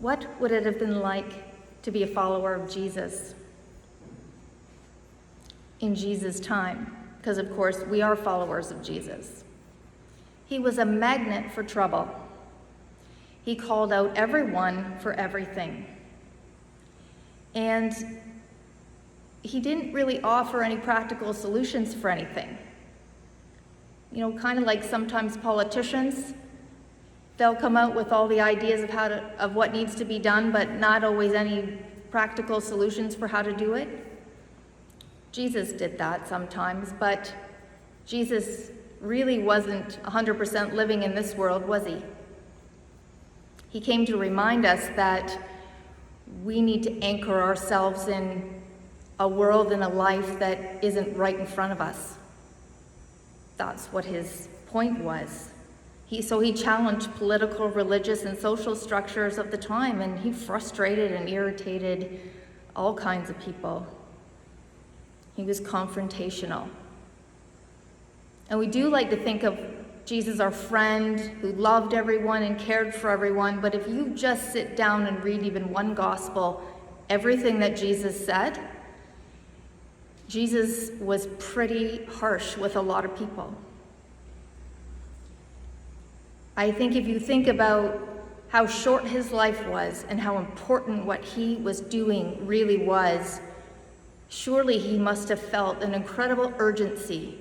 What would it have been like to be a follower of Jesus in Jesus' time? Because, of course, we are followers of Jesus. He was a magnet for trouble. He called out everyone for everything. And he didn't really offer any practical solutions for anything. You know, kind of like sometimes politicians, they'll come out with all the ideas of what needs to be done, but not always any practical solutions for how to do it. Jesus did that sometimes, but Jesus really wasn't 100% living in this world, was he? He came to remind us that we need to anchor ourselves in a world and a life that isn't right in front of us. That's what his point was. So he challenged political, religious, and social structures of the time, and he frustrated and irritated all kinds of people. He was confrontational. And we do like to think of Jesus, our friend, who loved everyone and cared for everyone, but if you just sit down and read even one gospel, everything that Jesus said, Jesus was pretty harsh with a lot of people. I think if you think about how short his life was and how important what he was doing really was, surely he must have felt an incredible urgency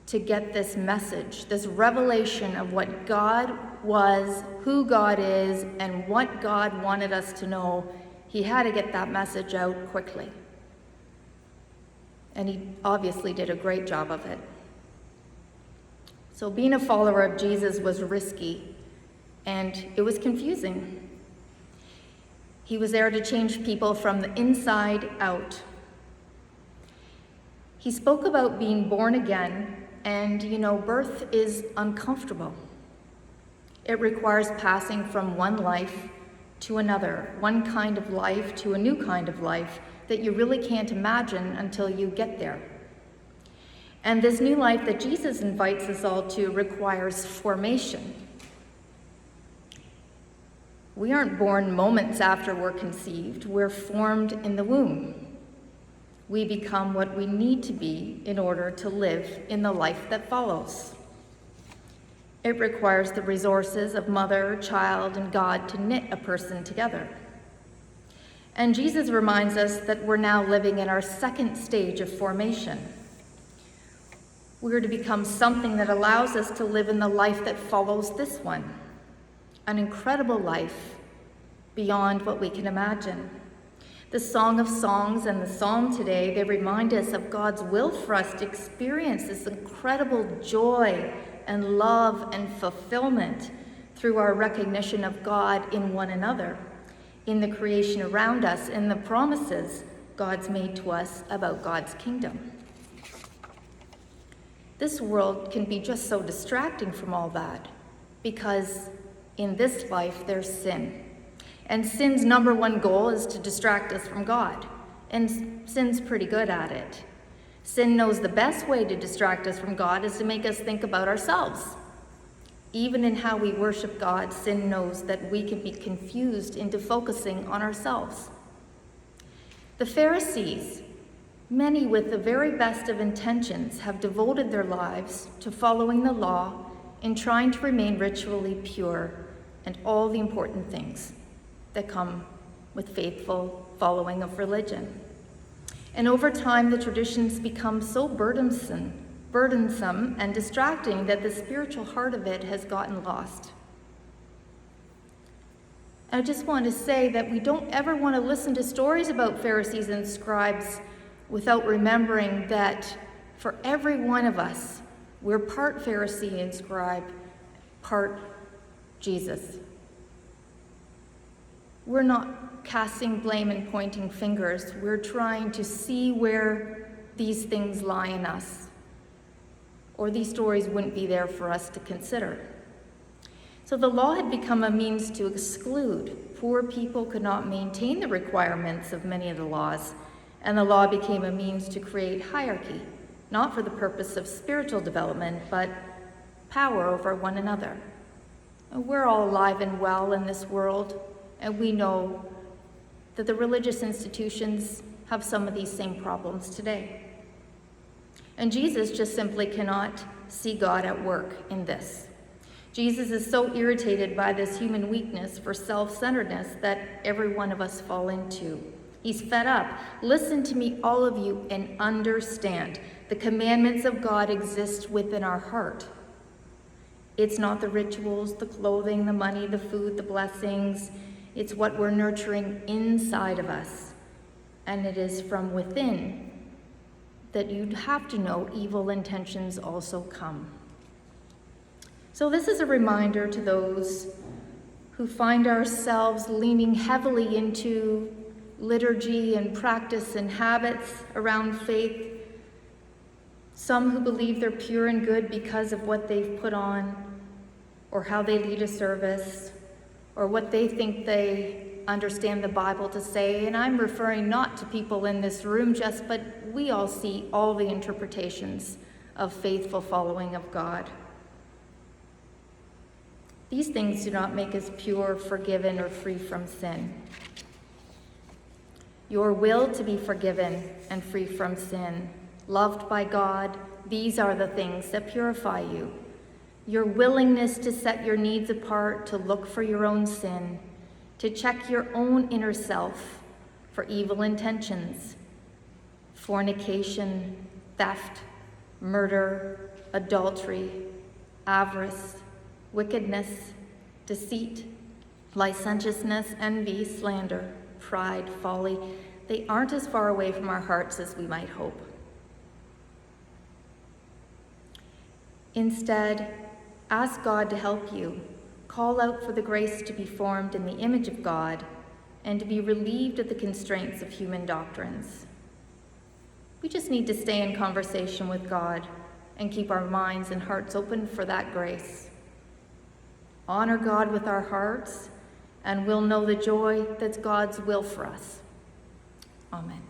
to get this message, this revelation of what God was, who God is, and what God wanted us to know. He had to get that message out quickly. And he obviously did a great job of it. So being a follower of Jesus was risky, and it was confusing. He was there to change people from the inside out. He spoke about being born again, and birth is uncomfortable. It requires passing from one life to another, one kind of life to a new kind of life that you really can't imagine until you get there. And this new life that Jesus invites us all to requires formation. We aren't born moments after we're conceived. We're formed in the womb. We become what we need to be in order to live in the life that follows. It requires the resources of mother, child, and God to knit a person together. And Jesus reminds us that we're now living in our second stage of formation. We're to become something that allows us to live in the life that follows this one, an incredible life beyond what we can imagine. The Song of Songs and the Psalm today, they remind us of God's will for us to experience this incredible joy and love and fulfillment through our recognition of God in one another, in the creation around us, in the promises God's made to us about God's kingdom. This world can be just so distracting from all that, because in this life there's sin. And sin's number one goal is to distract us from God. And sin's pretty good at it. Sin knows the best way to distract us from God is to make us think about ourselves. Even in how we worship God, sin knows that we can be confused into focusing on ourselves. The Pharisees, many with the very best of intentions, have devoted their lives to following the law and trying to remain ritually pure and all the important things that come with faithful following of religion. And over time, the traditions become so burdensome and distracting that the spiritual heart of it has gotten lost. I just want to say that we don't ever want to listen to stories about Pharisees and scribes without remembering that for every one of us, we're part Pharisee and scribe, part Jesus. We're not casting blame and pointing fingers. We're trying to see where these things lie in us, or these stories wouldn't be there for us to consider. So the law had become a means to exclude. Poor people could not maintain the requirements of many of the laws, and the law became a means to create hierarchy, not for the purpose of spiritual development, but power over one another. We're all alive and well in this world, And we know that the religious institutions have some of these same problems today. And Jesus just simply cannot see God at work in this. Jesus is so irritated by this human weakness for self-centeredness that every one of us fall into. He's fed up. Listen to me, all of you, and understand. The commandments of God exist within our heart. It's not the rituals, the clothing, the money, the food, the blessings. It's what we're nurturing inside of us. And it is from within that you'd have to know evil intentions also come. So this is a reminder to those who find ourselves leaning heavily into liturgy and practice and habits around faith. Some who believe they're pure and good because of what they've put on, or how they lead a service, or what they think they understand the Bible to say. And I'm referring not to people in this room just, but we all see all the interpretations of faithful following of God. These things do not make us pure, forgiven, or free from sin. Your will to be forgiven and free from sin, loved by God, these are the things that purify you. Your willingness to set your needs apart, to look for your own sin, to check your own inner self for evil intentions, fornication, theft, murder, adultery, avarice, wickedness, deceit, licentiousness, envy, slander, pride, folly, they aren't as far away from our hearts as we might hope. Instead, ask God to help you. Call out for the grace to be formed in the image of God and to be relieved of the constraints of human doctrines. We just need to stay in conversation with God and keep our minds and hearts open for that grace. Honor God with our hearts, and we'll know the joy that's God's will for us. Amen.